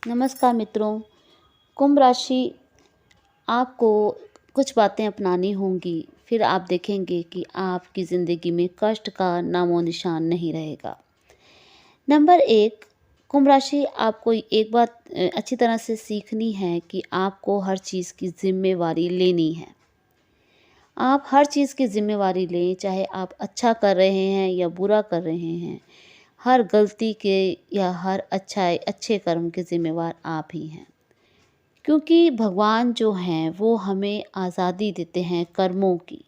नमस्कार मित्रों। कुंभ राशि, आपको कुछ बातें अपनानी होंगी, फिर आप देखेंगे कि आपकी ज़िंदगी में कष्ट का नामो निशान नहीं रहेगा। नंबर 1, कुंभ राशि, आपको एक बात अच्छी तरह से सीखनी है कि आपको हर चीज़ की ज़िम्मेवारी लेनी है। आप हर चीज़ की ज़िम्मेवारी लें, चाहे आप अच्छा कर रहे हैं या बुरा कर रहे हैं। हर गलती के या हर अच्छे कर्म के ज़िम्मेवार आप ही हैं। क्योंकि भगवान जो हैं वो हमें आज़ादी देते हैं कर्मों की।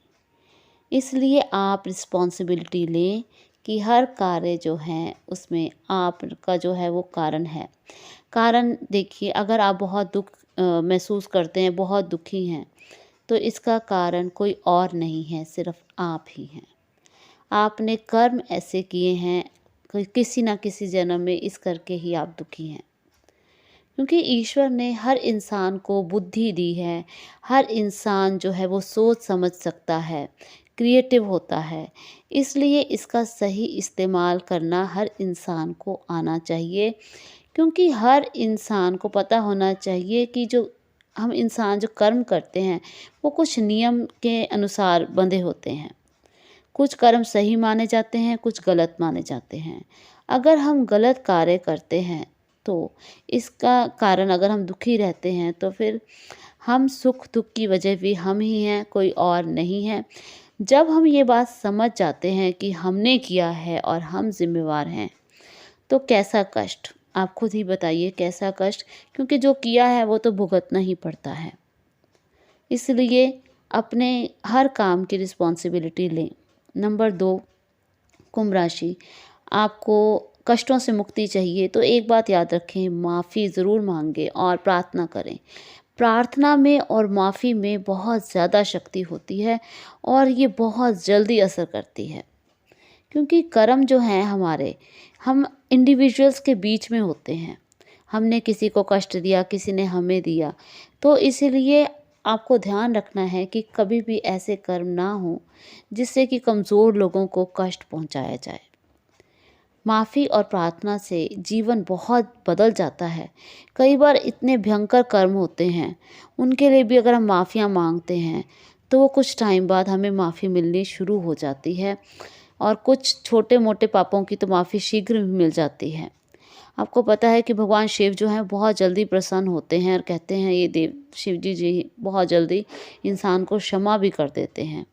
इसलिए आप रिस्पॉन्सिबिलिटी लें कि हर कार्य जो है उसमें आपका जो है वो कारण है। कारण देखिए, अगर आप बहुत दुःख महसूस करते हैं, बहुत दुखी हैं, तो इसका कारण कोई और नहीं है, सिर्फ़ आप ही हैं। आपने कर्म ऐसे किए हैं किसी न किसी जन्म में, इस करके ही आप दुखी हैं। क्योंकि ईश्वर ने हर इंसान को बुद्धि दी है, हर इंसान जो है वो सोच समझ सकता है, क्रिएटिव होता है। इसलिए इसका सही इस्तेमाल करना हर इंसान को आना चाहिए। क्योंकि हर इंसान को पता होना चाहिए कि जो हम इंसान जो कर्म करते हैं वो कुछ नियम के अनुसार बंधे होते हैं। कुछ कर्म सही माने जाते हैं, कुछ गलत माने जाते हैं। अगर हम गलत कार्य करते हैं तो इसका कारण, अगर हम दुखी रहते हैं तो फिर हम सुख दुख की वजह भी हम ही हैं, कोई और नहीं है। जब हम ये बात समझ जाते हैं कि हमने किया है और हम जिम्मेवार हैं, तो कैसा कष्ट, आप खुद ही बताइए कैसा कष्ट। क्योंकि जो किया है वो तो भुगतना ही पड़ता है। इसलिए अपने हर काम की रिस्पॉन्सिबिलिटी लें। नंबर 2, कुंभ राशि, आपको कष्टों से मुक्ति चाहिए तो एक बात याद रखें, माफ़ी ज़रूर मांगें और प्रार्थना करें। प्रार्थना में और माफ़ी में बहुत ज़्यादा शक्ति होती है और ये बहुत जल्दी असर करती है। क्योंकि कर्म जो हैं हमारे, हम इंडिविजुअल्स के बीच में होते हैं। हमने किसी को कष्ट दिया, किसी ने हमें दिया, तो इसीलिए आपको ध्यान रखना है कि कभी भी ऐसे कर्म ना हो जिससे कि कमज़ोर लोगों को कष्ट पहुंचाया जाए। माफ़ी और प्रार्थना से जीवन बहुत बदल जाता है। कई बार इतने भयंकर कर्म होते हैं, उनके लिए भी अगर हम माफ़ियाँ मांगते हैं तो वो कुछ टाइम बाद हमें माफ़ी मिलनी शुरू हो जाती है। और कुछ छोटे मोटे पापों की तो माफ़ी शीघ्र भी मिल जाती है। आपको पता है कि भगवान शिव जो हैं बहुत जल्दी प्रसन्न होते हैं और कहते हैं, ये देव शिव जी बहुत जल्दी इंसान को क्षमा भी कर देते हैं।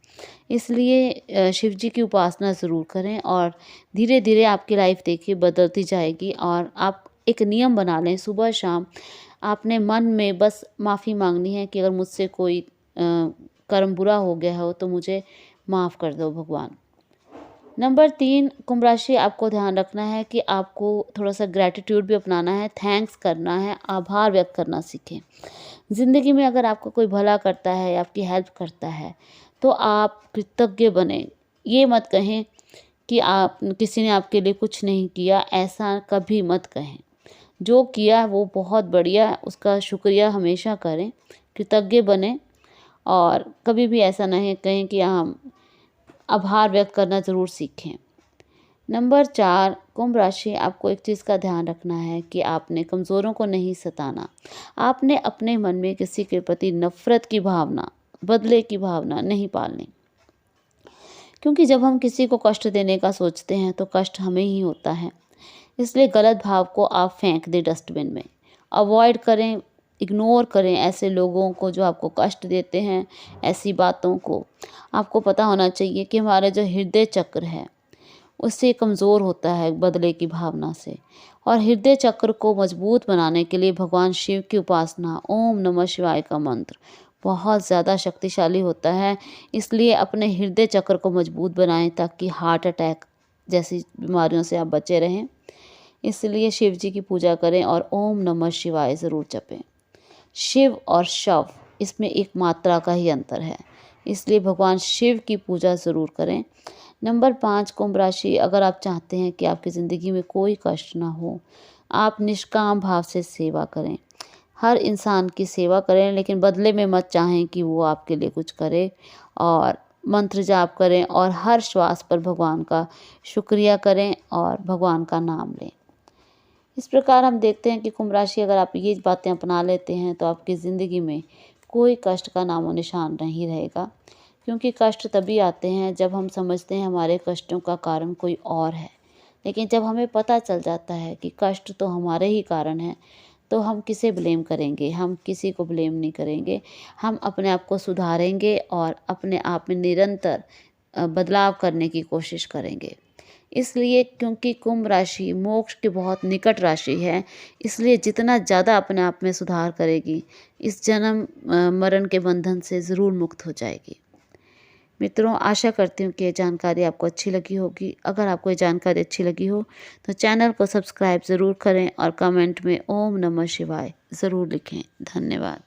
इसलिए शिव जी की उपासना ज़रूर करें और धीरे धीरे आपकी लाइफ देखिए बदलती जाएगी। और आप एक नियम बना लें, सुबह शाम आपने मन में बस माफ़ी मांगनी है कि अगर मुझसे कोई कर्म बुरा हो गया हो तो मुझे माफ़ कर दो भगवान। नंबर 3, कुंभ राशि, आपको ध्यान रखना है कि आपको थोड़ा-सा ग्रैटिट्यूड भी अपनाना है, थैंक्स करना है, आभार व्यक्त करना सीखें। ज़िंदगी में अगर आपका कोई भला करता है या आपकी हेल्प करता है, तो आप कृतज्ञ बनें। ये मत कहें कि आप किसी ने आपके लिए कुछ नहीं किया, ऐसा कभी मत कहें। जो किया वो बहुत बढ़िया है, उसका शुक्रिया हमेशा करें, कृतज्ञ बनें और कभी भी ऐसा नहीं कहें कि हम आभार व्यक्त करना ज़रूर सीखें। नंबर 4, कुंभ राशि, आपको एक चीज़ का ध्यान रखना है कि आपने कमज़ोरों को नहीं सताना। आपने अपने मन में किसी के प्रति नफ़रत की भावना, बदले की भावना नहीं पालनी। क्योंकि जब हम किसी को कष्ट देने का सोचते हैं तो कष्ट हमें ही होता है। इसलिए गलत भाव को आप फेंक दें डस्टबिन में। अवॉइड करें, इग्नोर करें ऐसे लोगों को जो आपको कष्ट देते हैं, ऐसी बातों को। आपको पता होना चाहिए कि हमारा जो हृदय चक्र है उससे कमज़ोर होता है बदले की भावना से। और हृदय चक्र को मजबूत बनाने के लिए भगवान शिव की उपासना, ओम नमः शिवाय का मंत्र बहुत ज़्यादा शक्तिशाली होता है। इसलिए अपने हृदय चक्र को मजबूत बनाएं ताकि हार्ट अटैक जैसी बीमारियों से आप बचे रहें। इसलिए शिव जी की पूजा करें और ओम नमः शिवाय ज़रूर जपें। शिव और शव, इसमें एक मात्रा का ही अंतर है, इसलिए भगवान शिव की पूजा ज़रूर करें। नंबर 5, कुंभ राशि, अगर आप चाहते हैं कि आपकी ज़िंदगी में कोई कष्ट ना हो, आप निष्काम भाव से सेवा करें। हर इंसान की सेवा करें, लेकिन बदले में मत चाहें कि वो आपके लिए कुछ करे। और मंत्र जाप करें और हर श्वास पर भगवान का शुक्रिया करें और भगवान का नाम लें। इस प्रकार हम देखते हैं कि कुंभ राशि अगर आप ये बातें अपना लेते हैं तो आपकी ज़िंदगी में कोई कष्ट का नामो निशान नहीं रहेगा, क्योंकि कष्ट तभी आते हैं जब हम समझते हैं हमारे कष्टों का कारण कोई और है। लेकिन जब हमें पता चल जाता है कि कष्ट तो हमारे ही कारण है, तो हम किसे ब्लेम करेंगे, हम किसी को ब्लेम नहीं करेंगे। हम अपने आप को सुधारेंगे और अपने आप में निरंतर बदलाव करने की कोशिश करेंगे। इसलिए क्योंकि कुंभ राशि मोक्ष की बहुत निकट राशि है, इसलिए जितना ज़्यादा अपने आप में सुधार करेगी, इस जन्म मरण के बंधन से ज़रूर मुक्त हो जाएगी। मित्रों, आशा करती हूँ कि ये जानकारी आपको अच्छी लगी होगी। अगर आपको ये जानकारी अच्छी लगी हो तो चैनल को सब्सक्राइब ज़रूर करें और कमेंट में ओम नमः शिवाय ज़रूर लिखें। धन्यवाद।